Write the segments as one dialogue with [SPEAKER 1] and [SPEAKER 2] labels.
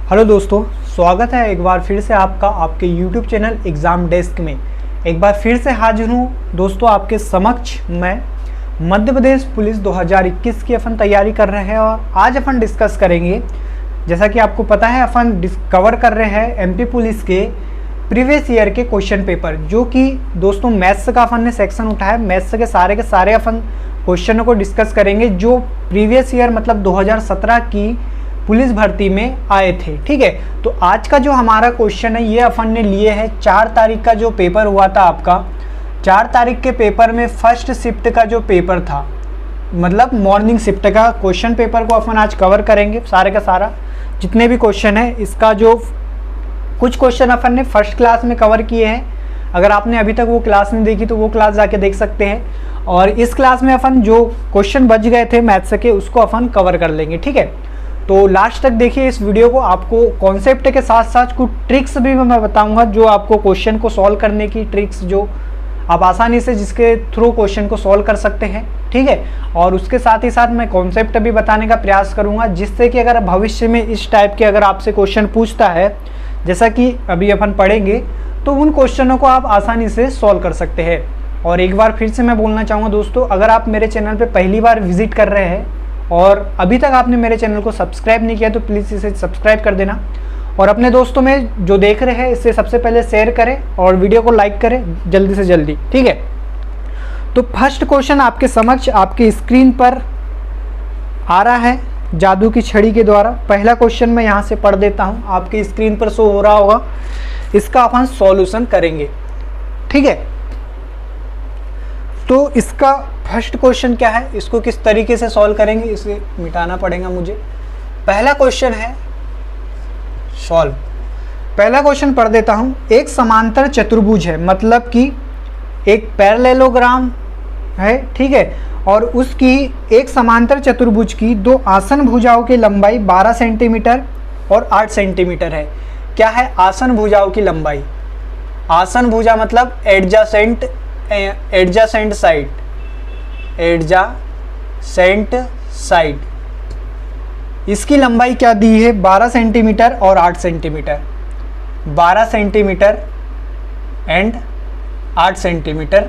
[SPEAKER 1] Hello दोस्तों, स्वागत है एक बार फिर से आपका आपके YouTube चैनल एग्ज़ाम डेस्क में। एक बार फिर से हाजिर हूँ दोस्तों आपके समक्ष। मैं मध्य प्रदेश पुलिस 2021 की अपन तैयारी कर रहे हैं और आज अपन डिस्कस करेंगे, जैसा कि आपको पता है अपन कवर कर रहे हैं MP पुलिस के प्रीवियस ईयर के क्वेश्चन पेपर, जो कि दोस्तों मैथ्स का अपन ने सेक्शन उठाया है। मैथ्स के सारे अपन क्वेश्चनों को डिस्कस करेंगे जो प्रीवियस ईयर मतलब 2017 की पुलिस भर्ती में आए थे। ठीक है, तो आज का जो हमारा क्वेश्चन है ये अपन ने लिए है 4 तारीख का जो पेपर हुआ था आपका। 4 तारीख के पेपर में फर्स्ट शिफ्ट का जो पेपर था, मतलब मॉर्निंग शिफ्ट का क्वेश्चन पेपर को अपन आज कवर करेंगे। सारे का सारा जितने भी क्वेश्चन है, इसका जो कुछ क्वेश्चन अपन ने फर्स्ट क्लास में कवर किए हैं। अगर आपने अभी तक वो क्लास नहीं देखी तो वो क्लास जाके देख सकते हैं। और इस क्लास में अपन जो क्वेश्चन बच गए थे मैथ्स के, उसको अपन कवर कर लेंगे। ठीक है, तो लास्ट तक देखिए इस वीडियो को। आपको कॉन्सेप्ट के साथ साथ कुछ ट्रिक्स भी मैं बताऊंगा, जो आपको क्वेश्चन को सॉल्व करने की ट्रिक्स, जो आप आसानी से जिसके थ्रू क्वेश्चन को सॉल्व कर सकते हैं। ठीक है, और उसके साथ ही साथ मैं कॉन्सेप्ट भी बताने का प्रयास करूंगा, जिससे कि अगर भविष्य में इस टाइप के अगर आपसे क्वेश्चन पूछता है, जैसा कि अभी अपन पढ़ेंगे, तो उन क्वेश्चनों को आप आसानी से सॉल्व कर सकते हैं। और एक बार फिर से मैं बोलना चाहूँगा दोस्तों, अगर आप मेरे चैनल पर पहली बार विजिट कर रहे हैं और अभी तक आपने मेरे चैनल को सब्सक्राइब नहीं किया तो प्लीज़ इसे सब्सक्राइब कर देना। और अपने दोस्तों में जो देख रहे हैं इससे सबसे पहले शेयर करें और वीडियो को लाइक करें जल्दी से जल्दी। ठीक है, तो फर्स्ट क्वेश्चन आपके समक्ष आपकी स्क्रीन पर आ रहा है जादू की छड़ी के द्वारा। पहला क्वेश्चन मैं यहाँ से पढ़ देता हूँ, आपकी स्क्रीन पर शो हो रहा होगा। इसका अपन सॉल्यूशन करेंगे। ठीक है, तो इसका फर्स्ट क्वेश्चन क्या है, इसको किस तरीके से सॉल्व करेंगे, इसे मिटाना पड़ेगा मुझे। पहला क्वेश्चन है सॉल्व। पहला क्वेश्चन पढ़ देता हूं। एक समांतर चतुर्भुज है, मतलब कि एक पैरेललोग्राम है। ठीक है, और उसकी एक समांतर चतुर्भुज की 2 आसन भुजाओं की लंबाई 12 सेंटीमीटर और 8 सेंटीमीटर है। क्या है आसन भुजाओं की लंबाई? आसन भुजा मतलब एडजासेंट साइड, एडजासेंट साइड। इसकी लंबाई क्या दी है? 12 सेंटीमीटर और 8 सेंटीमीटर। 12 सेंटीमीटर एंड 8 सेंटीमीटर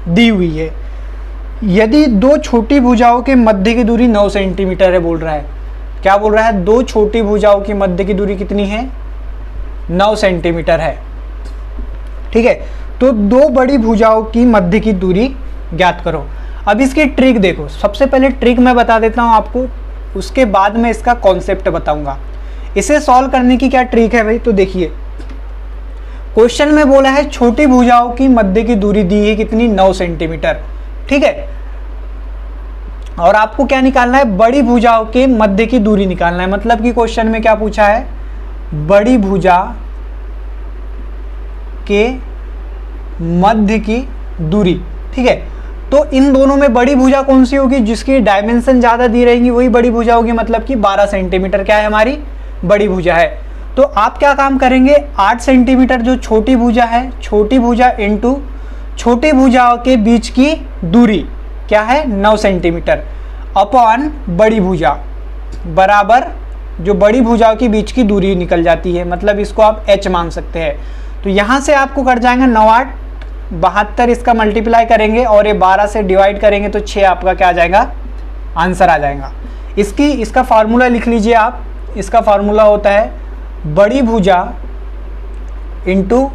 [SPEAKER 1] दी हुई है। यदि 2 छोटी भुजाओं के मध्य की दूरी 9 सेंटीमीटर है, बोल रहा है। क्या बोल रहा है? 2 छोटी भुजाओं की मध्य की दूरी कितनी है? 9 सेंटीमीटर है। ठीक है, तो 2 बड़ी भुजाओं की मध्य की दूरी ज्ञात करो। अब इसकी ट्रिक देखो। सबसे पहले ट्रिक मैं बता देता हूं आपको, उसके बाद में इसका कॉन्सेप्ट बताऊंगा। इसे सॉल्व करने की क्या ट्रिक है भाई? तो देखिए, क्वेश्चन में बोला है छोटी भुजाओं की मध्य की दूरी दी है कितनी? 9 सेंटीमीटर। ठीक है, और आपको क्या निकालना है? बड़ी भुजाओं के मध्य की दूरी निकालना है। मतलब कि क्वेश्चन में क्या पूछा है? बड़ी भुजा के मध्य की दूरी। ठीक है, तो इन दोनों में बड़ी भुजा कौन सी होगी? जिसकी डायमेंशन ज्यादा दी रहेंगी वही बड़ी भुजा होगी, मतलब कि 12 सेंटीमीटर क्या है हमारी बड़ी भुजा है। तो आप क्या काम करेंगे? 8 सेंटीमीटर जो छोटी भुजा है, छोटी भुजा इंटू छोटी भुजाओं के बीच की दूरी क्या है? 9 सेंटीमीटर अपॉन बड़ी भुजा बराबर जो बड़ी भुजाओं के बीच की दूरी निकल जाती है, मतलब इसको आप h मान सकते हैं। तो यहां से आपको कट जाएंगे 9 8 72, इसका मल्टीप्लाई करेंगे और ये 12 से डिवाइड करेंगे तो 6 आपका क्या आ जाएगा? आंसर आ जाएगा। इसका फार्मूला लिख लीजिए आप। इसका फार्मूला होता है बड़ी भुजा इंटू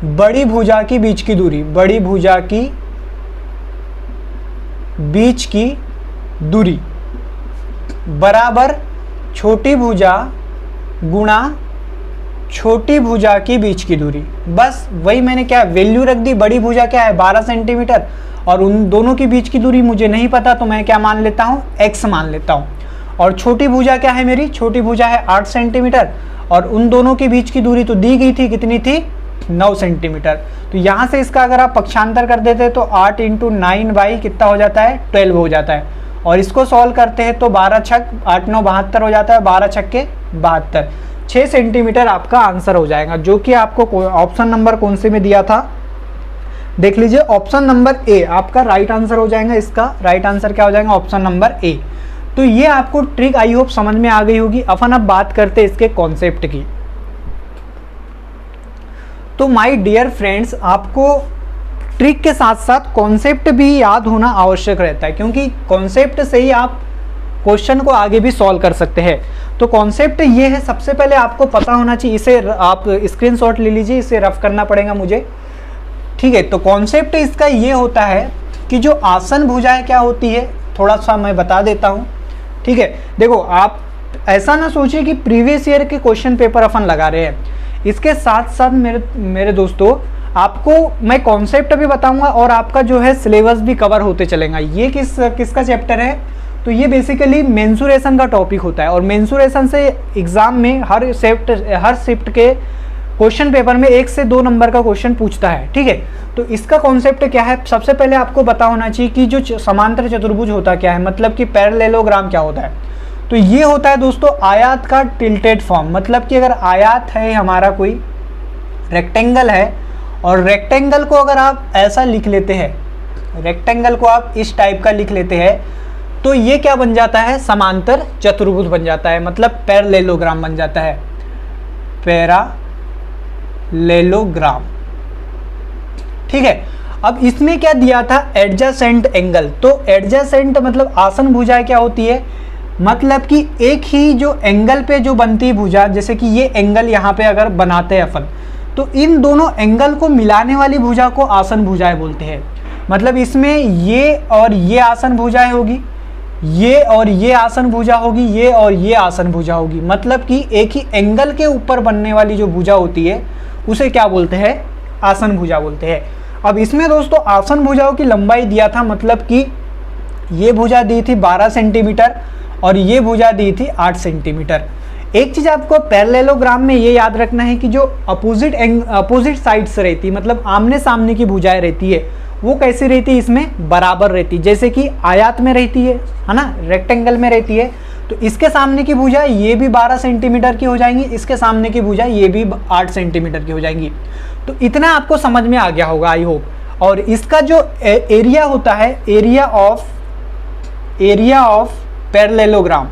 [SPEAKER 1] बड़ी भुजा की बीच की दूरी, बड़ी भुजा की बीच की दूरी बराबर छोटी भुजा गुणा छोटी भुजा की बीच की दूरी। बस वही मैंने क्या वैल्यू रख दी। बड़ी भुजा क्या है? 12 सेंटीमीटर, और उन दोनों की बीच की दूरी मुझे नहीं पता तो मैं क्या मान लेता हूँ? x मान लेता हूँ। और छोटी भुजा क्या है मेरी? छोटी भुजा है 8 सेंटीमीटर, और उन दोनों के बीच की दूरी तो दी गई थी, कितनी थी? 9 सेंटीमीटर। तो यहाँ से इसका अगर आप पक्षांतर कर देते तो 8 × 9 बाई कितना हो जाता है? 12 हो जाता है। और इसको सॉल्व करते हैं तो 12 छक 8 9 72 हो जाता है, 12 छक के 72। 6 सेंटीमीटर आपका आंसर हो जाएगा, जो कि आपको ऑप्शन नंबर कौन से में दिया था? देख लीजिए, ऑप्शन नंबर ए आपका राइट आंसर हो जाएगा। इसका राइट आंसर क्या हो जाएगा? Option number A. तो ये आपको ट्रिक आई होप समझ में आ गई होगी। अपन अब बात करते हैं इसके कॉन्सेप्ट की। तो माय डियर फ्रेंड्स, आपको ट्रिक के साथ साथ कॉन्सेप्ट भी याद होना आवश्यक रहता है, क्योंकि कॉन्सेप्ट से ही आप क्वेश्चन को आगे भी सॉल्व कर सकते हैं। तो कॉन्सेप्ट ये है, सबसे पहले आपको पता होना चाहिए, इसे आप स्क्रीनशॉट ले लीजिए, इसे रफ करना पड़ेगा मुझे, ठीक है। तो कॉन्सेप्ट इसका ये होता है कि जो आसन भुजाएं क्या होती है, थोड़ा सा मैं बता देता हूँ, ठीक है। देखो, आप ऐसा ना सोचिए कि प्रीवियस ईयर के क्वेश्चन पेपर अपन लगा रहे हैं, इसके साथ साथ मेरे दोस्तों आपको मैं कॉन्सेप्ट भी बताऊंगा और आपका जो है सिलेबस भी कवर होते चलेगा। ये किसका चैप्टर है, तो ये बेसिकली मेंसुरेशन का टॉपिक होता है, और मेंसुरेशन से एग्जाम में हर शिफ्ट के क्वेश्चन पेपर में 1 से 2 नंबर का क्वेश्चन पूछता है, ठीक है। तो इसका कॉन्सेप्ट क्या है, सबसे पहले आपको पता होना चाहिए कि जो समांतर चतुर्भुज होता क्या है, मतलब कि पैरेललोग्राम क्या होता है। तो ये होता है दोस्तों आयत का टिल्टेड फॉर्म, मतलब कि अगर आयत है हमारा कोई रेक्टेंगल है, और रेक्टेंगल को अगर आप ऐसा लिख लेते हैं, रेक्टेंगल को आप इस टाइप का लिख लेते हैं, तो ये क्या बन जाता है, समांतर चतुर्भुज बन जाता है, मतलब पैरेललोग्राम बन जाता है, पैरेललोग्राम, ठीक है। अब इसमें क्या दिया था, एडजेसेंट एंगल। तो एडजेसेंट मतलब आसन भुजा क्या होती है, मतलब कि एक ही जो एंगल पे जो बनती है भुजा, जैसे कि ये एंगल यहाँ पे अगर बनाते हैं अपन, तो इन दोनों एंगल को मिलाने वाली भुजा को आसन भुजाएं बोलते हैं। मतलब इसमें ये और ये आसन भुजाएं होगी, ये और ये आसन भुजा होगी, ये और ये आसन भुजा होगी, मतलब कि एक ही एंगल के ऊपर बनने वाली जो भुजा होती है उसे क्या बोलते हैं, आसन भुजा बोलते हैं। अब इसमें दोस्तों आसन भुजाओं की लंबाई दिया था, मतलब कि ये भुजा दी थी 12 सेंटीमीटर और ये भुजा दी थी 8 सेंटीमीटर। एक चीज़ आपको पैरेललोग्राम में ये याद रखना है कि जो अपोजिट साइड्स रहती है, मतलब आमने सामने की भुजाएं रहती है, वो कैसी रहती है, इसमें बराबर रहती है, जैसे कि आयत में रहती है ना, रेक्टेंगल में रहती है। तो इसके सामने की भुजा ये भी 12 सेंटीमीटर की हो जाएंगी, इसके सामने की भुजा ये भी 8 सेंटीमीटर की हो जाएंगी। तो इतना आपको समझ में आ गया होगा आई होप। और इसका जो एरिया होता है, एरिया ऑफ पैरेललोग्राम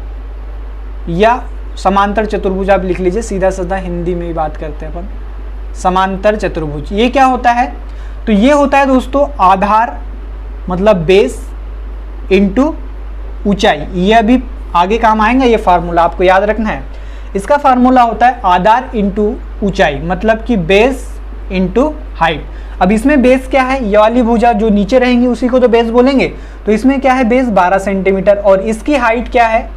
[SPEAKER 1] या समांतर चतुर्भुज आप लिख लीजिए, सीधा साधा हिंदी में ही बात करते हैं अपन, समांतर चतुर्भुज ये क्या होता है, तो ये होता है दोस्तों आधार मतलब बेस इनटू ऊंचाई। ये अभी आगे काम आएगा, ये फार्मूला आपको याद रखना है। इसका फार्मूला होता है आधार इनटू ऊंचाई, मतलब कि बेस इनटू हाइट। अब इसमें बेस क्या है, ये वाली भुजा जो नीचे रहेंगी उसी को तो बेस बोलेंगे। तो इसमें क्या है, बेस 12 सेंटीमीटर, और इसकी हाइट क्या है,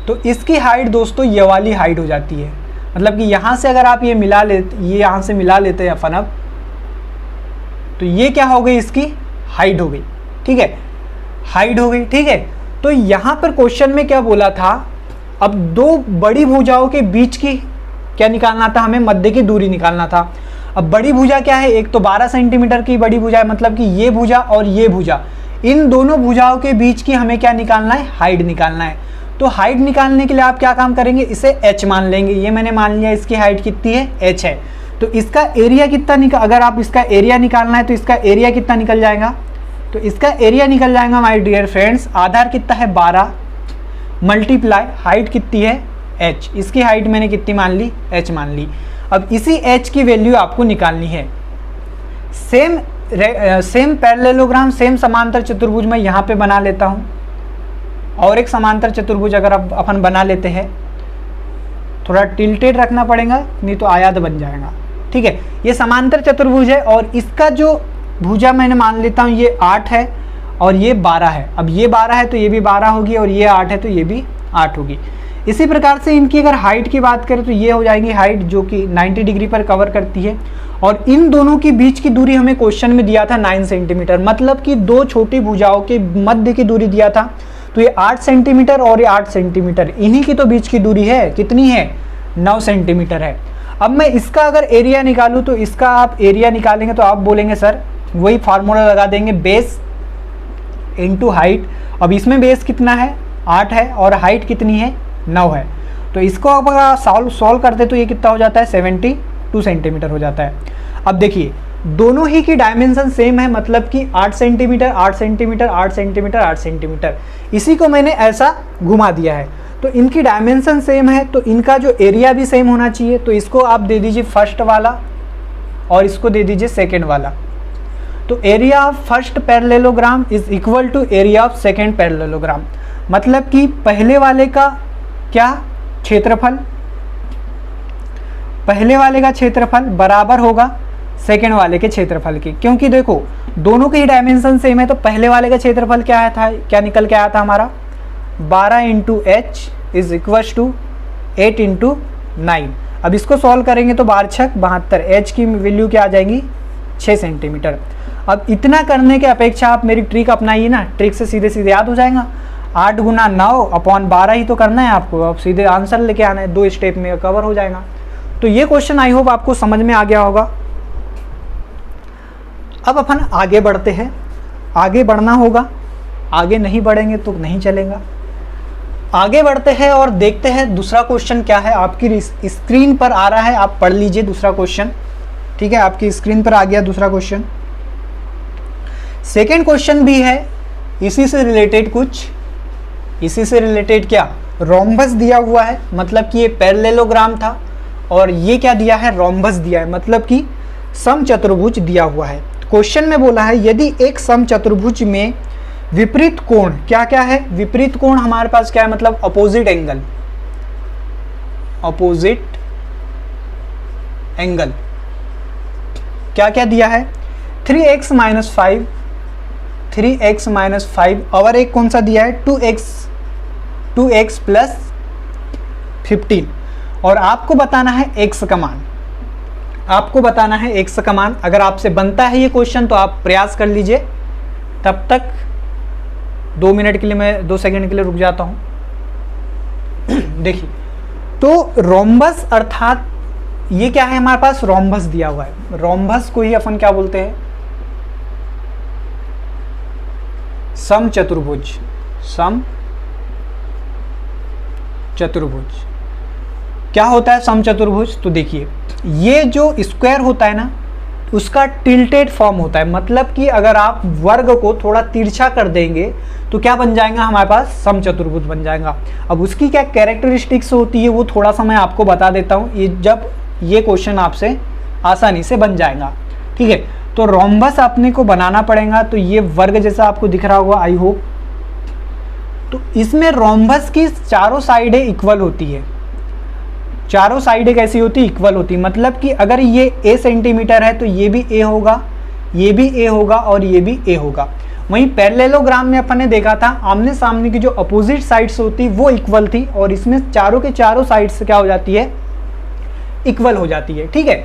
[SPEAKER 1] तो इसकी हाइट दोस्तों ये वाली हाइट हो जाती है। मतलब कि यहाँ से अगर आप ये यहाँ से मिला लेते हैं अपन, अब तो ये क्या हो गई, इसकी हाइट हो गई, ठीक है, हाइट हो गई, ठीक है। तो यहाँ पर क्वेश्चन में क्या बोला था, अब दो बड़ी भुजाओं के बीच की क्या निकालना था, हमें मध्य की दूरी निकालना था। अब बड़ी भुजा क्या है, एक तो 12 सेंटीमीटर की बड़ी भुजा है, मतलब कि ये भुजा और ये भुजा, इन दोनों भुजाओं के बीच की हमें क्या निकालना है, हाइट निकालना है। तो हाइट निकालने के लिए आप क्या काम करेंगे, इसे h मान लेंगे। ये मैंने मान लिया इसकी हाइट कितनी है, h है। तो इसका एरिया कितना अगर आप इसका एरिया निकालना है तो इसका एरिया कितना निकल जाएगा, तो इसका एरिया निकल जाएगा माय डियर फ्रेंड्स, आधार कितना है 12 मल्टीप्लाई हाइट कितनी है h, इसकी हाइट मैंने कितनी मान ली, h मान ली। अब इसी h की वैल्यू आपको निकालनी है। सेम पैरेललोग्राम, सेम समांतर चतुर्भुज मैं यहाँ पे बना लेता हूँ, और एक समांतर चतुर्भुज अगर अपन बना लेते हैं, थोड़ा टिल्टेड रखना पड़ेगा नहीं तो आयत बन जाएगा, ठीक है। ये समांतर चतुर्भुज है और इसका जो भुजा मैंने मान लेता हूँ ये 8 है और ये 12 है। अब ये 12 है तो ये भी 12 होगी, और ये 8 है तो ये भी 8 होगी। इसी प्रकार से इनकी अगर हाइट की बात करें तो ये हो जाएगी हाइट जो कि 90 डिग्री पर कवर करती है, और इन दोनों के बीच की दूरी हमें क्वेश्चन में दिया था 9 सेंटीमीटर, मतलब कि दो छोटी भुजाओं के मध्य की दूरी दिया था। तो ये 8 सेंटीमीटर और ये 8 सेंटीमीटर, इन्हीं की तो बीच की दूरी है, कितनी है, 9 सेंटीमीटर है। अब मैं इसका अगर एरिया निकालूं तो इसका आप एरिया निकालेंगे तो आप बोलेंगे सर वही फार्मूला लगा देंगे, बेस इनटू हाइट। अब इसमें बेस कितना है, 8 है, और हाइट कितनी है, 9 है। तो इसको अगर सॉल्व करते तो ये कितना हो जाता है, 72 सेंटीमीटर हो जाता है। अब देखिए दोनों ही की डायमेंशन सेम है, मतलब कि 8 सेंटीमीटर 8 सेंटीमीटर 8 सेंटीमीटर 8 सेंटीमीटर, इसी को मैंने ऐसा घुमा दिया है। तो इनकी डायमेंशन सेम है, तो इनका जो एरिया भी सेम होना चाहिए। तो इसको आप दे दीजिए फर्स्ट वाला और इसको दे दीजिए सेकेंड वाला। तो area of first parallelogram is equal to area of second parallelogram, मतलब कि पहले वाले का क्या क्षेत्रफल, पहले वाले का क्षेत्रफल बराबर होगा सेकेंड वाले के क्षेत्रफल की, क्योंकि देखो दोनों के ही डायमेंशन सेम है। तो पहले वाले का क्षेत्रफल क्या आया था, क्या निकल के आया था हमारा 12 into H is equal to 8 into 9। अब इसको सॉल्व करेंगे तो 12 छक 72, एच की वैल्यू क्या आ जाएगी 6 सेंटीमीटर। अब इतना करने के अपेक्षा आप मेरी ट्रिक अपनाइए ना, ट्रिक से सीधे सीधे याद हो जाएगा। 8 गुना 9 अपॉन 12 ही तो करना है आपको, अब सीधे आंसर लेके आना है, 2 स्टेप में कवर हो जाएगा। तो ये क्वेश्चन आई होप आपको समझ में आ गया होगा। अब अपन आगे बढ़ते हैं, आगे बढ़ना होगा, आगे नहीं बढ़ेंगे तो नहीं चलेगा। आगे बढ़ते हैं और देखते हैं दूसरा क्वेश्चन क्या है। आपकी स्क्रीन पर आ रहा है, आप पढ़ लीजिए दूसरा क्वेश्चन। ठीक है, आपकी स्क्रीन पर आ गया दूसरा क्वेश्चन। सेकेंड क्वेश्चन भी है इसी से रिलेटेड, कुछ इसी से रिलेटेड क्या, रोम्बस दिया हुआ है, मतलब कि ये पैरेललोग्राम था और ये क्या दिया है, रोम्बस दिया है, मतलब कि समचतुर्भुज दिया हुआ है। क्वेश्चन में बोला है यदि एक समचतुर्भुज में विपरीत कोण, क्या क्या है विपरीत कोण, हमारे पास क्या है, मतलब अपोजिट एंगल, अपोजिट एंगल क्या क्या दिया है, 3x माइनस 5, 3x माइनस 5 और एक कौन सा दिया है 2x प्लस 15, और आपको बताना है x का मान, आपको बताना है x का मान। अगर आपसे बनता है ये क्वेश्चन तो आप प्रयास कर लीजिए। तब तक 2 मिनट के लिए मैं 2 सेकंड के लिए रुक जाता हूं। देखिए, तो रोम्बस अर्थात ये क्या है, हमारे पास रोम्बस दिया हुआ है। रोम्बस को ही अपन क्या बोलते हैं, समचतुर्भुज, समचतुर्भुज। क्या होता है समचतुर्भुज, तो देखिए ये जो स्क्वायर होता है ना उसका टिल्टेड फॉर्म होता है, मतलब कि अगर आप वर्ग को थोड़ा तिरछा कर देंगे तो क्या बन जाएगा, हमारे पास समचतुर्भुज बन जाएगा। अब उसकी क्या कैरेक्टरिस्टिक्स होती है वो थोड़ा सा मैं आपको बता देता हूँ, ये जब ये क्वेश्चन आपसे आसानी से बन जाएगा। ठीक है, तो रोम्बस अपने को बनाना पड़ेगा। तो ये वर्ग जैसा आपको दिख रहा होगा आई होप। तो इसमें रोम्बस की चारों साइडें इक्वल होती है, चारों साइडें कैसी होती, इक्वल होती, मतलब कि अगर ये a सेंटीमीटर है तो ये भी a होगा, ये भी a होगा और ये भी a होगा। वहीं पैरेललोग्राम में अपन ने देखा था आमने सामने की जो अपोजिट साइड्स होती वो इक्वल थी, और इसमें चारों के चारों साइड्स क्या हो जाती है, इक्वल हो जाती है। ठीक है,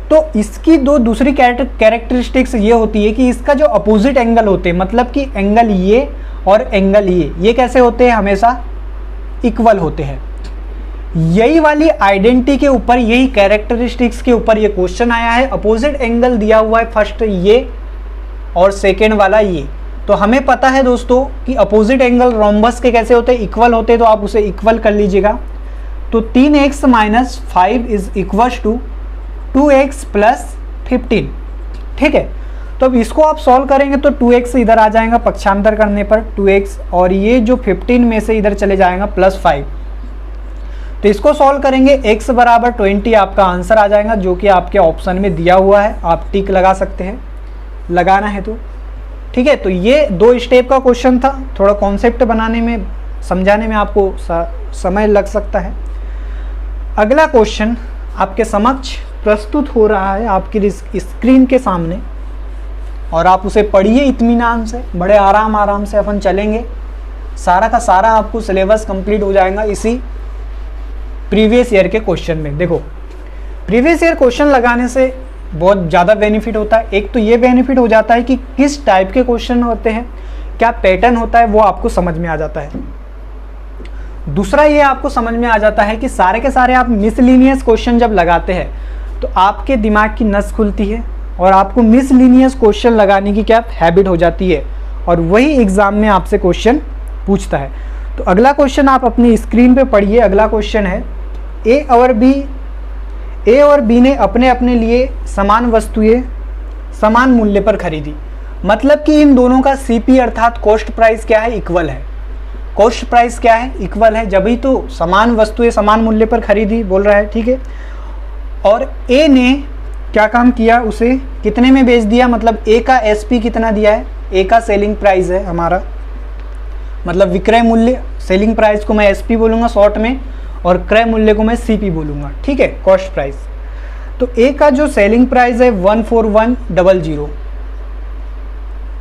[SPEAKER 1] तो इसकी दो दूसरी कैरेक्टरिस्टिक्स ये होती है कि इसका जो अपोजिट एंगल होते हैं, मतलब कि एंगल ये और एंगल ये कैसे होते हैं, हमेशा इक्वल होते हैं। यही वाली आइडेंटिटी के ऊपर, यही कैरेक्टरिस्टिक्स के ऊपर ये क्वेश्चन आया है। अपोजिट एंगल दिया हुआ है फर्स्ट ये और सेकेंड वाला ये। तो हमें पता है दोस्तों कि अपोजिट एंगल रोम्बस के कैसे होते हैं, इक्वल होते हैं, तो आप उसे इक्वल कर लीजिएगा। तो 3x minus 5 is equal to 2x plus 15। ठीक है, तो अब इसको आप सॉल्व करेंगे तो 2x इधर आ जाएगा पक्षांतर करने पर 2x, और ये जो 15 में से इधर चले जाएगा प्लस 5। तो इसको सॉल्व करेंगे x बराबर 20 आपका आंसर आ जाएगा, जो कि आपके ऑप्शन में दिया हुआ है। आप टिक लगा सकते हैं, लगाना है तो। ठीक है, तो ये 2 स्टेप का क्वेश्चन था, थोड़ा कॉन्सेप्ट बनाने में समझाने में आपको समय लग सकता है। अगला क्वेश्चन आपके समक्ष प्रस्तुत हो रहा है आपकी स्क्रीन के सामने, और आप उसे पढ़िए इत्मीनान से, बड़े आराम से अपन चलेंगे। सारा का सारा आपको सिलेबस कंप्लीट हो जाएगा इसी प्रीवियस ईयर के क्वेश्चन में। देखो, प्रीवियस ईयर क्वेश्चन लगाने से बहुत ज़्यादा बेनिफिट होता है। एक तो ये बेनिफिट हो जाता है कि किस टाइप के क्वेश्चन होते हैं, क्या पैटर्न होता है, वो आपको समझ में आ जाता है। दूसरा ये आपको समझ में आ जाता है कि सारे के सारे आप मिसलिनियस क्वेश्चन जब लगाते हैं तो आपके दिमाग की नस खुलती है और आपको मिसलिनियस क्वेश्चन लगाने की क्या हैबिट हो जाती है, और वही एग्जाम में आपसे क्वेश्चन पूछता है। तो अगला क्वेश्चन आप अपनी स्क्रीन पे पढ़िए। अगला क्वेश्चन है ए और बी ने अपने अपने लिए समान समान मूल्य पर खरीदी, मतलब कि इन दोनों का सीपी अर्थात कॉस्ट प्राइस क्या है, इक्वल है। कॉस्ट प्राइस क्या है, इक्वल है, जब ही तो समान वस्तुएं समान मूल्य पर खरीदी बोल रहा है, ठीक है। और ए ने क्या काम किया, उसे कितने में बेच दिया, मतलब ए का एसपी कितना दिया है, ए का सेलिंग प्राइस है हमारा, मतलब विक्रय मूल्य, सेलिंग प्राइस को मैं एसपी बोलूँगा शॉर्ट में, और क्रय मूल्य को मैं सीपी बोलूँगा, ठीक है, कॉस्ट प्राइस। तो ए का जो सेलिंग प्राइस है 14100,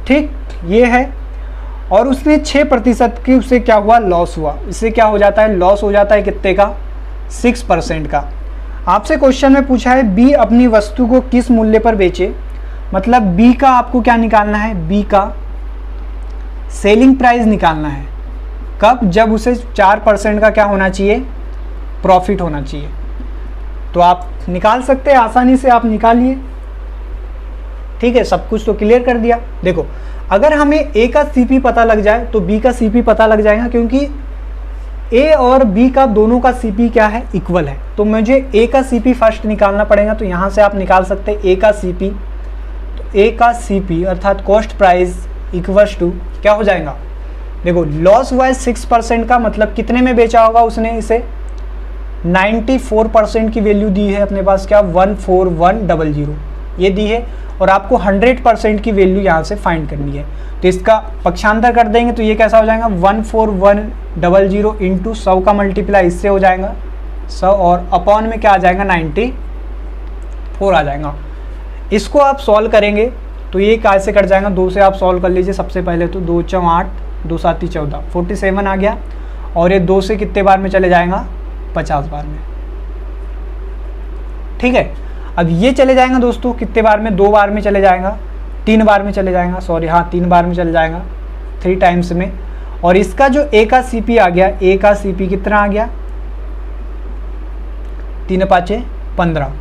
[SPEAKER 1] ठीक, ये है। और उसने 6% की उससे क्या हुआ, लॉस हुआ। इससे क्या हो जाता है, लॉस हो जाता है कितने का, 6% का। आपसे क्वेश्चन में पूछा है बी अपनी वस्तु को किस मूल्य पर बेचे, मतलब बी का आपको क्या निकालना है, बी का सेलिंग प्राइस निकालना है। कब, जब उसे 4% का क्या होना चाहिए, प्रॉफिट होना चाहिए। तो आप निकाल सकते हैं, आसानी से आप निकालिए, ठीक है। सब कुछ तो क्लियर कर दिया। देखो अगर हमें ए का सीपी पता लग जाए तो बी का सीपी पता लग जाएगा, क्योंकि ए और बी का दोनों का सीपी क्या है, इक्वल है। तो मुझे ए का सीपी फर्स्ट निकालना पड़ेगा, तो यहाँ से आप निकाल सकते हैं ए का सीपी। तो ए का सीपी अर्थात कॉस्ट प्राइस इक्वल्स टू क्या हो जाएगा, देखो लॉस हुआ है 6% का, मतलब कितने में बेचा होगा उसने इसे, 94% की वैल्यू दी है अपने पास, क्या 14100 ये दी है। और आपको 100% की वैल्यू यहाँ से फाइंड करनी है। तो इसका पक्षांतर कर देंगे तो ये कैसा हो जाएगा, 14100 इंटू 100 का मल्टीप्लाई इससे हो जाएगा 100, और अपॉन में क्या आ जाएगा, 94 आ जाएगा। इसको आप सॉल्व करेंगे तो ये कैसे कट जाएगा, 2 से आप सॉल्व कर लीजिए सबसे पहले। तो 2 × 8 2 7 14 47 आ गया, और ये 2 से कितने बार में चले जाएगा, 50 बार में, ठीक है। अब ये चले जाएगा दोस्तों कितने बार में, 2 बार में चले जाएगा, 3 बार में चले जाएगा, सॉरी हाँ 3 बार में चले जाएगा, 3 टाइम्स में। और इसका जो ए का सीपी आ गया, ए का सीपी कितना आ गया, 3 × 5 15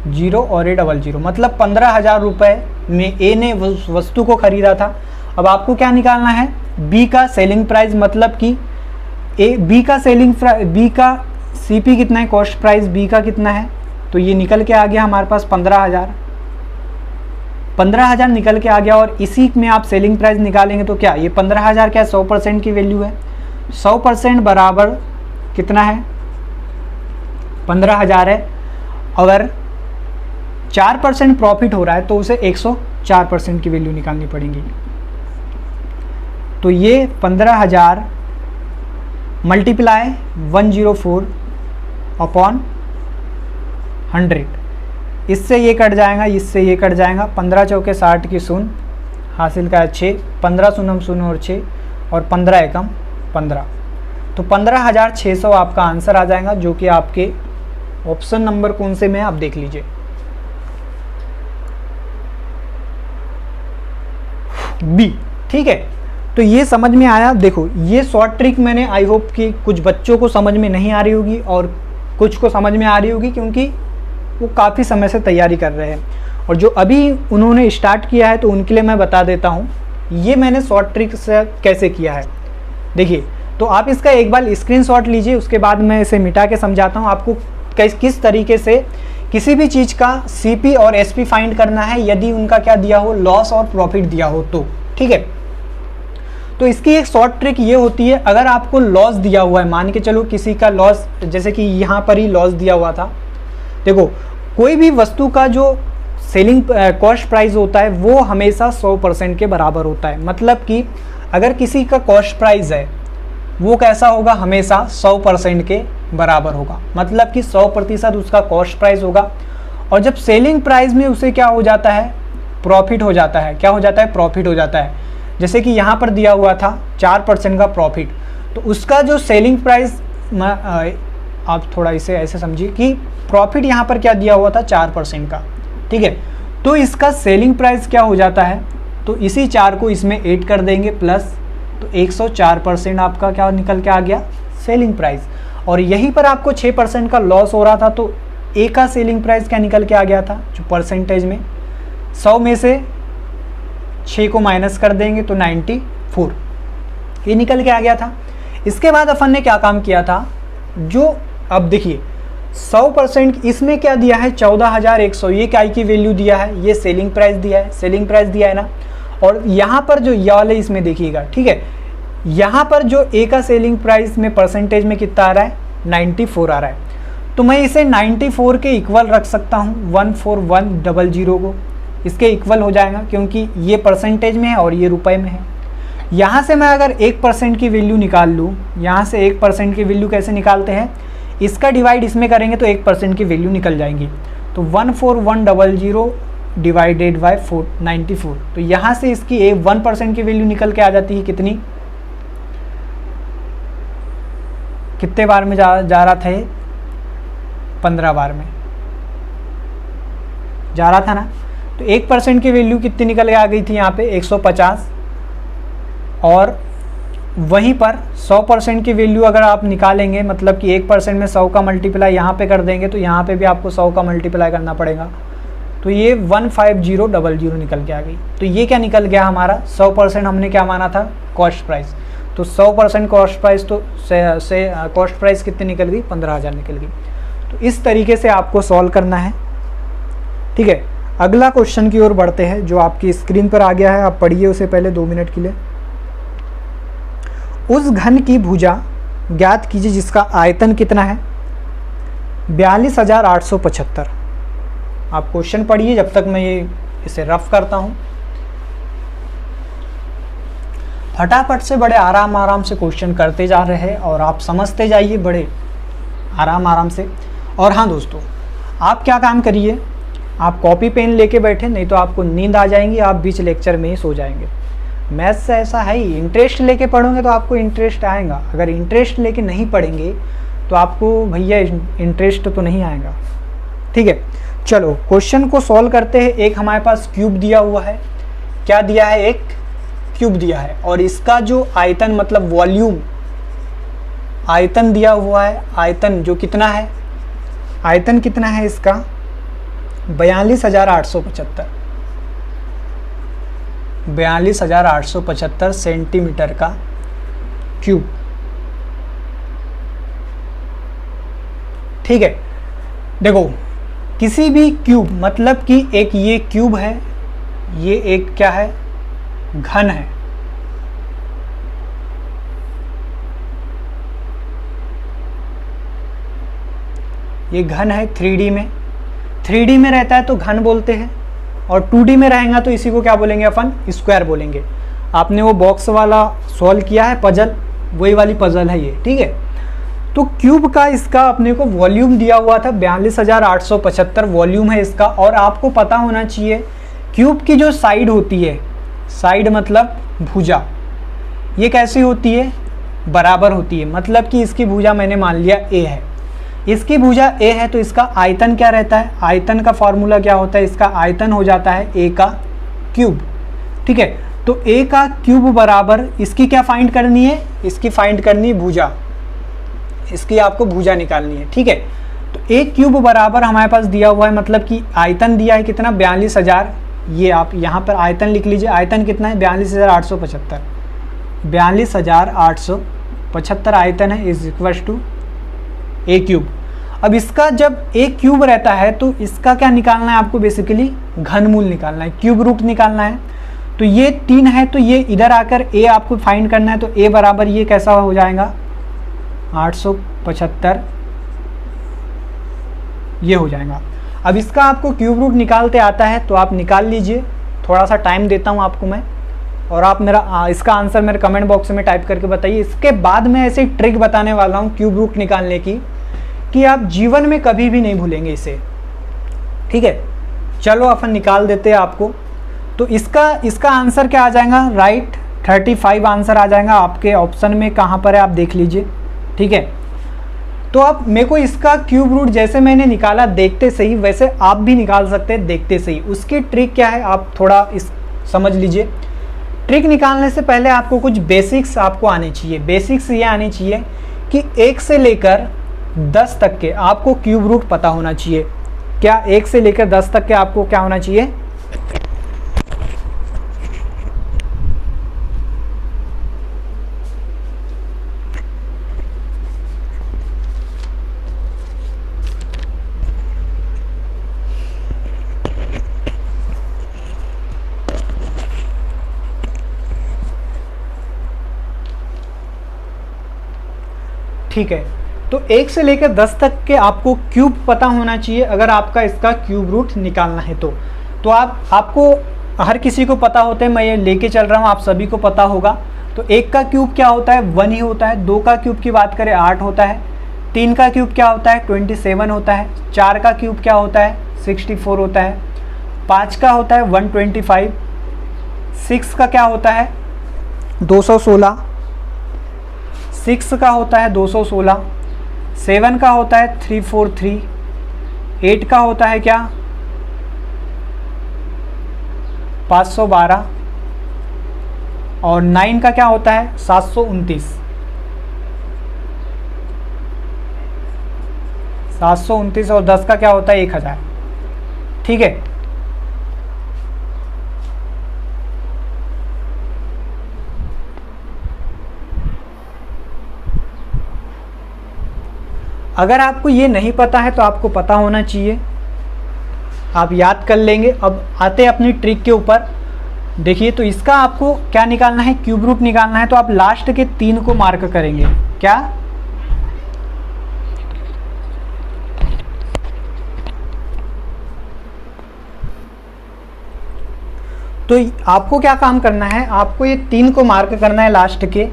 [SPEAKER 1] 0 और ए 00, मतलब 15,000 रुपये में ए ने वस्तु को खरीदा था। अब आपको क्या निकालना है, बी का सेलिंग प्राइस, मतलब कि बी का सीपी कितना है, कॉस्ट प्राइस बी का कितना है, तो ये निकल के आ गया हमारे पास 15,000 निकल के आ गया। और इसी में आप सेलिंग प्राइस निकालेंगे तो क्या, ये 15,000 क्या 100% की वैल्यू है, 100% बराबर कितना है, 15,000 है। अगर 4% प्रॉफिट हो रहा है तो उसे 104% की वैल्यू निकालनी पड़ेगी। तो ये 15,000 मल्टीप्लाई 104 अपॉन 100, इससे ये कट जाएगा, इससे ये कट जाएगा, 15 चौके 60 की 0 हासिल का 6, 15 शून्य 0 और 6, और 15 एकम 15, तो 15,600 आपका आंसर आ जाएगा, जो कि आपके ऑप्शन नंबर कौन से में आप देख लीजिए, बी, ठीक है। तो ये समझ में आया। देखो ये शॉर्ट ट्रिक मैंने, आई होप कि कुछ बच्चों को समझ में नहीं आ रही होगी और कुछ को समझ में आ रही होगी, क्योंकि वो काफ़ी समय से तैयारी कर रहे हैं। और जो अभी उन्होंने स्टार्ट किया है तो उनके लिए मैं बता देता हूँ ये मैंने शॉर्ट ट्रिक से कैसे किया है। देखिए, तो आप इसका एक बार स्क्रीनशॉट लीजिए, उसके बाद मैं इसे मिटा के समझाता हूँ आपको किस तरीके से किसी भी चीज़ का सीपी और एसपी फाइंड करना है, यदि उनका क्या दिया हो, लॉस और प्रॉफिट दिया हो तो, ठीक है। तो इसकी एक शॉर्ट ट्रिक ये होती है, अगर आपको लॉस दिया हुआ है, मान के चलो किसी का लॉस, जैसे कि यहाँ पर ही लॉस दिया हुआ था। देखो कोई भी वस्तु का जो सेलिंग कॉस्ट प्राइस होता है वो हमेशा 100% के बराबर होता है। मतलब कि अगर किसी का कॉस्ट प्राइस है वो कैसा होगा, हमेशा 100% के बराबर होगा, मतलब कि 100% उसका कॉस्ट प्राइस होगा। और जब सेलिंग प्राइस में उसे क्या हो जाता है, प्रॉफिट हो जाता है, क्या हो जाता है, प्रॉफिट हो जाता है। जैसे कि यहाँ पर दिया हुआ था 4% का प्रॉफिट, तो उसका जो सेलिंग प्राइस, आप थोड़ा इसे ऐसे समझिए कि प्रॉफिट यहाँ पर क्या दिया हुआ था 4% का, ठीक है। तो इसका सेलिंग प्राइस क्या हो जाता है, तो इसी 4 को इसमें ऐड कर देंगे प्लस, तो 104% आपका क्या निकल के आ गया, सेलिंग प्राइस। और यहीं पर आपको 6% का लॉस हो रहा था, तो ए का सेलिंग प्राइस क्या निकल के आ गया था, जो परसेंटेज में 100 में से 6 को माइनस कर देंगे तो 94 ये निकल के आ गया था। इसके बाद अपन ने क्या काम किया था, जो अब देखिए 100% इसमें क्या दिया है 14,100, ये क्या की वैल्यू दिया है, ये सेलिंग प्राइस दिया है, सेलिंग प्राइस दिया है ना। और यहाँ पर जो ये वाले इसमें देखिएगा, ठीक है, यहाँ पर जो ए का सेलिंग प्राइस में परसेंटेज में कितना आ रहा है 94 आ रहा है, तो मैं इसे 94 के इक्वल रख सकता हूँ, 14100 को इसके इक्वल हो जाएगा, क्योंकि ये परसेंटेज में है और ये रुपए में है। यहाँ से मैं अगर 1% की वैल्यू निकाल लूँ, यहाँ से 1% की वैल्यू कैसे निकालते हैं, इसका डिवाइड इसमें करेंगे तो 1% की वैल्यू निकल जाएंगी। तो 14100 डिवाइडेड बाय 94, तो यहाँ से इसकी 1% की वैल्यू निकल के आ जाती है कितनी, कितने बार में जा रहा था ये, 15 बार में जा रहा था ना। तो 1% की वैल्यू कितनी निकल के आ गई थी यहाँ पे 150, और वहीं पर 100% की वैल्यू अगर आप निकालेंगे, मतलब कि 1% में 100 का मल्टीप्लाई यहाँ पे कर देंगे, तो यहाँ पे भी आपको 100 का मल्टीप्लाई करना पड़ेगा, तो ये 15000 निकल के आ गई। तो ये क्या निकल गया हमारा, 100% हमने क्या माना था कॉस्ट प्राइस, तो 100% कॉस्ट प्राइस, तो से कॉस्ट प्राइस कितनी निकल गई 15,000 निकल गई। तो इस तरीके से आपको सॉल्व करना है, ठीक है। अगला क्वेश्चन की ओर बढ़ते हैं जो आपकी स्क्रीन पर आ गया है, आप पढ़िए उसे पहले 2 मिनट के लिए। उस घन की भुजा ज्ञात कीजिए जिसका आयतन कितना है 42,875। आप क्वेश्चन पढ़िए जब तक मैं ये इसे रफ करता हूँ। फटाफट से बड़े आराम से क्वेश्चन करते जा रहे हैं और आप समझते जाइए बड़े आराम से। और हाँ दोस्तों, आप क्या काम करिए, आप कॉपी पेन लेके बैठे, नहीं तो आपको नींद आ जाएंगी, आप बीच लेक्चर में ही सो जाएंगे। मैथ्स से ऐसा है ही, इंटरेस्ट लेके पढ़ोगे तो आपको इंटरेस्ट आएगा, अगर इंटरेस्ट लेके नहीं पढ़ेंगे तो आपको भैया इंटरेस्ट तो नहीं आएगा, ठीक है। चलो क्वेश्चन को सॉल्व करते हैं। एक हमारे पास क्यूब दिया हुआ है, क्या दिया है, एक क्यूब दिया है, और इसका जो आयतन मतलब वॉल्यूम आयतन दिया हुआ है, आयतन जो कितना है, आयतन कितना है इसका 42,875, 42,875 सेंटीमीटर का क्यूब, ठीक है। देखो किसी भी क्यूब, मतलब कि एक ये क्यूब है, ये एक क्या है घन है, ये घन है 3D में, 3D में रहता है तो घन बोलते हैं, और 2D में रहेगा तो इसी को क्या बोलेंगे अपन, स्क्वायर बोलेंगे। आपने वो बॉक्स वाला सॉल्व किया है पजल, वही वाली पजल है ये, ठीक है। तो क्यूब का इसका अपने को वॉल्यूम दिया हुआ था 42,875 वॉल्यूम है इसका। और आपको पता होना चाहिए क्यूब की जो साइड होती है, साइड मतलब भुजा, ये कैसी होती है, बराबर होती है। मतलब कि इसकी भुजा मैंने मान लिया ए है, इसकी भुजा ए है, तो इसका आयतन क्या रहता है, आयतन का फॉर्मूला क्या होता है, इसका आयतन हो जाता है ए का क्यूब, ठीक है। तो ए का क्यूब बराबर, इसकी क्या फाइंड करनी है, इसकी फाइंड करनी है भुजा, इसकी आपको भुजा निकालनी है, ठीक है। तो ए क्यूब बराबर हमारे पास दिया हुआ है, मतलब कि आयतन दिया है कितना 42,000, ये आप यहाँ पर आयतन लिख लीजिए, आयतन कितना है 42,875, 42,875 आयतन है, is equal to A cube. अब इसका जब ए क्यूब रहता है तो इसका क्या निकालना है आपको, बेसिकली घनमूल निकालना है, क्यूब रूट निकालना है। तो ये 3 है, तो ये इधर आकर ए आपको फाइंड करना है, तो ए बराबर ये कैसा हो जाएगा 875, ये हो जाएगा। अब इसका आपको क्यूब रूट निकालते आता है तो आप निकाल लीजिए, थोड़ा सा टाइम देता हूँ आपको मैं, और आप मेरा इसका आंसर मेरे कमेंट बॉक्स में टाइप करके बताइए। इसके बाद मैं ऐसे ट्रिक बताने वाला हूँ क्यूब रूट निकालने की, कि आप जीवन में कभी भी नहीं भूलेंगे इसे, ठीक है। चलो अपन निकाल देते हैं आपको। तो इसका आंसर क्या आ जाएगा, राइट 35 आंसर आ जाएगा आपके ऑप्शन में, कहाँ पर है आप देख लीजिए, ठीक है। तो अब मेरे को इसका क्यूब रूट जैसे मैंने निकाला देखते सही, वैसे आप भी निकाल सकते हैं देखते सही। उसकी ट्रिक क्या है आप थोड़ा समझ लीजिए। ट्रिक निकालने से पहले आपको कुछ बेसिक्स आपको आने चाहिए। बेसिक्स ये आने चाहिए कि 1 से लेकर 10 तक के आपको क्यूब रूट पता होना चाहिए। क्या 1 से लेकर 10 तक के आपको क्या होना चाहिए, ठीक है, तो 1 से लेकर 10 तक के आपको क्यूब पता होना चाहिए अगर आपका इसका क्यूब रूट निकालना है तो आपको हर किसी को पता होता है, मैं ये लेके चल रहा हूँ, आप सभी को पता होगा। तो 1 का क्यूब क्या होता है 1 ही होता है, 2 का क्यूब की बात करें 8 होता है, 3 का क्यूब क्या होता है 27 होता है, 4 का क्यूब क्या होता है 64 होता है, 5 का होता है 125, 6 का क्या होता है 216, 6 का होता है 216, 7 का होता है 343, 8 का होता है क्या 512 और 9 का क्या होता है 729। 729 और 10 का क्या होता है 1000। ठीक है, अगर आपको ये नहीं पता है तो आपको पता होना चाहिए, आप याद कर लेंगे। अब आते अपनी ट्रिक के ऊपर। देखिए, तो इसका आपको क्या निकालना है क्यूब रूट निकालना है, तो आप लास्ट के 3 को मार्क करेंगे। क्या तो आपको क्या काम करना है, आपको ये 3 को मार्क करना है लास्ट के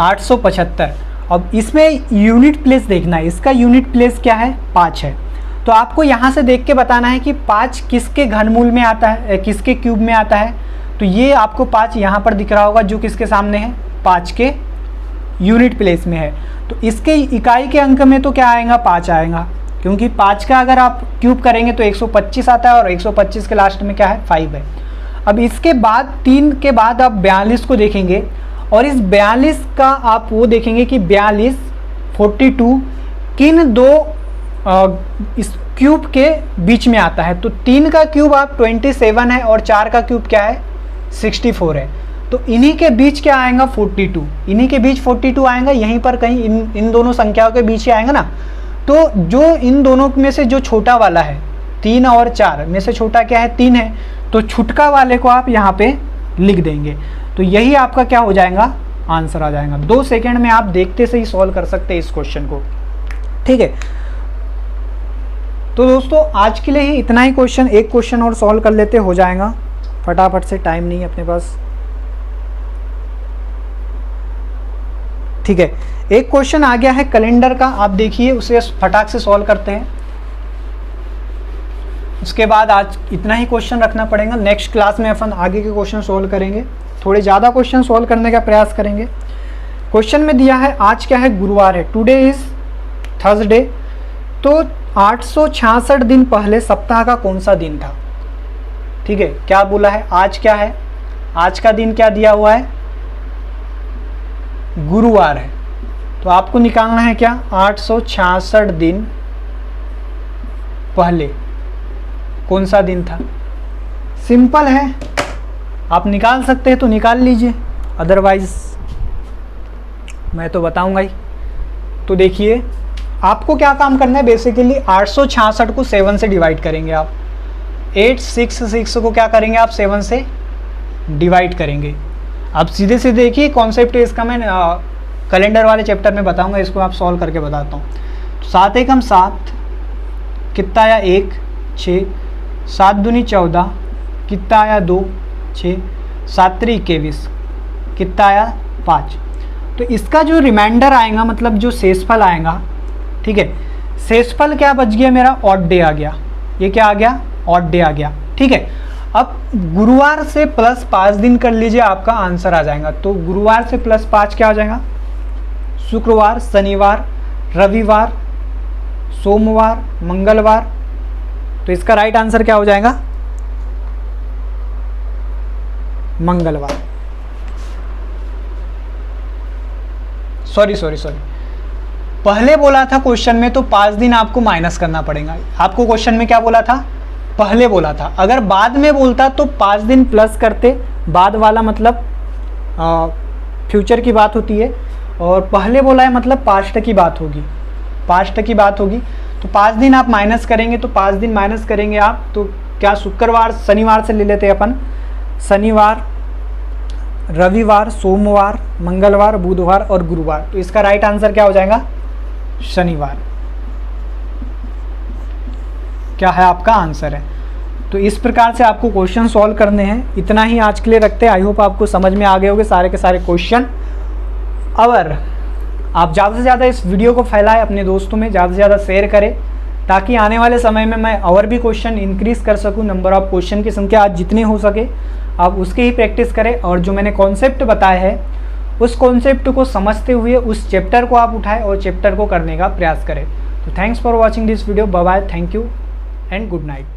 [SPEAKER 1] 875। अब इसमें यूनिट प्लेस देखना है, इसका यूनिट प्लेस क्या है 5 है। तो आपको यहाँ से देख के बताना है कि 5 किसके घनमूल में आता है, किसके क्यूब में आता है। तो ये आपको 5 यहाँ पर दिख रहा होगा जो किसके सामने है 5 के यूनिट प्लेस में है। तो इसके इकाई के अंक में तो क्या आएगा 5 आएगा, क्योंकि 5 का अगर आप क्यूब करेंगे तो 125 आता है और 125 के लास्ट में क्या है 5 है। अब इसके बाद 3 के बाद आप 42 को देखेंगे और इस 42 का आप वो देखेंगे कि 42, 42 किन दो इस क्यूब के बीच में आता है। तो 3 का क्यूब आप 27 है और 4 का क्यूब क्या है 64 है। तो इन्हीं के बीच क्या आएगा 42, इन्हीं के बीच 42 आएगा, यहीं पर कहीं इन दोनों संख्याओं के बीच ही आएगा ना। तो जो इन दोनों में से जो छोटा वाला है 3 और 4 में से छोटा क्या है 3 है, तो छुटका वाले को आप यहाँ पे लिख देंगे। तो यही आपका क्या हो जाएगा आंसर आ जाएगा। 2 सेकंड में आप देखते से ही सॉल्व कर सकते हैं इस क्वेश्चन को। ठीक है, तो दोस्तों आज के लिए ही इतना ही क्वेश्चन, एक क्वेश्चन और सॉल्व कर लेते हो जाएगा फटाफट से, टाइम नहीं है अपने पास। ठीक है, एक क्वेश्चन आ गया है कैलेंडर का, आप देखिए उसे फटाक से सॉल्व करते हैं। उसके बाद आज इतना ही क्वेश्चन रखना पड़ेगा, नेक्स्ट क्लास में अपन आगे के क्वेश्चन सॉल्व करेंगे, थोड़े ज़्यादा क्वेश्चन सॉल्व करने का प्रयास करेंगे। क्वेश्चन में दिया है आज क्या है गुरुवार है, टुडे इज थर्सडे। तो 866 दिन पहले सप्ताह का कौन सा दिन था। ठीक है, क्या बोला है आज क्या है, आज का दिन क्या दिया हुआ है गुरुवार है। तो आपको निकालना है क्या 866 दिन पहले कौन सा दिन था। सिंपल है, आप निकाल सकते हैं तो निकाल लीजिए, अदरवाइज मैं तो बताऊंगा ही। तो देखिए आपको क्या काम करना है, बेसिकली 866 को 7 से डिवाइड करेंगे आप, 866 को क्या करेंगे आप 7 से डिवाइड करेंगे। अब सीधे सीधे देखिए कॉन्सेप्ट इसका मैं कैलेंडर वाले चैप्टर में बताऊंगा, इसको आप सॉल्व करके बताता हूँ। 7 एकम 7, कितना आया 1, 6, 7 दूनी 14, कितना आया 2, 6, 7 3 21, कितना आया 5। तो इसका जो रिमाइंडर आएगा, मतलब जो शेषफल आएगा, ठीक है, शेषफल क्या बच गया मेरा ऑड डे आ गया, ये क्या आ गया ऑड डे आ गया। ठीक है, अब गुरुवार से प्लस 5 दिन कर लीजिए, आपका आंसर आ जाएगा। तो गुरुवार से प्लस 5 क्या आ जाएगा, शुक्रवार, शनिवार, रविवार, सोमवार, मंगलवार। तो इसका राइट आंसर क्या हो जाएगा मंगलवार। सॉरी पहले बोला था क्वेश्चन में तो 5 दिन आपको माइनस करना पड़ेगा। आपको क्वेश्चन में क्या बोला था, पहले बोला था। अगर बाद में बोलता तो 5 दिन प्लस करते, बाद वाला मतलब फ्यूचर की बात होती है, और पहले बोला है मतलब पास्ट की बात होगी, पास्ट की बात होगी। तो 5 दिन आप माइनस करेंगे, तो 5 दिन माइनस करेंगे आप, तो क्या शुक्रवार शनिवार से ले लेते हैं अपन, शनिवार, रविवार, सोमवार, मंगलवार, बुधवार और गुरुवार। तो इसका राइट आंसर क्या हो जाएगा शनिवार क्या है आपका आंसर है। तो इस प्रकार से आपको क्वेश्चन सॉल्व करने हैं। इतना ही आज के लिए रखते हैं। आई होप आपको समझ में आ गए होंगे सारे के सारे क्वेश्चन। और आप ज़्यादा से ज़्यादा इस वीडियो को फैलाएं अपने दोस्तों में, ज़्यादा से ज़्यादा शेयर करें, ताकि आने वाले समय में मैं और भी क्वेश्चन इंक्रीज़ कर सकूं। नंबर ऑफ क्वेश्चन की संख्या आज जितनी हो सके आप उसकी ही प्रैक्टिस करें। और जो मैंने कॉन्सेप्ट बताया है उस कॉन्सेप्ट को समझते हुए उस चैप्टर को आप उठाएं और चैप्टर को करने का प्रयास करें। तो thanks for watching this video. Bye bye, thank you and good night.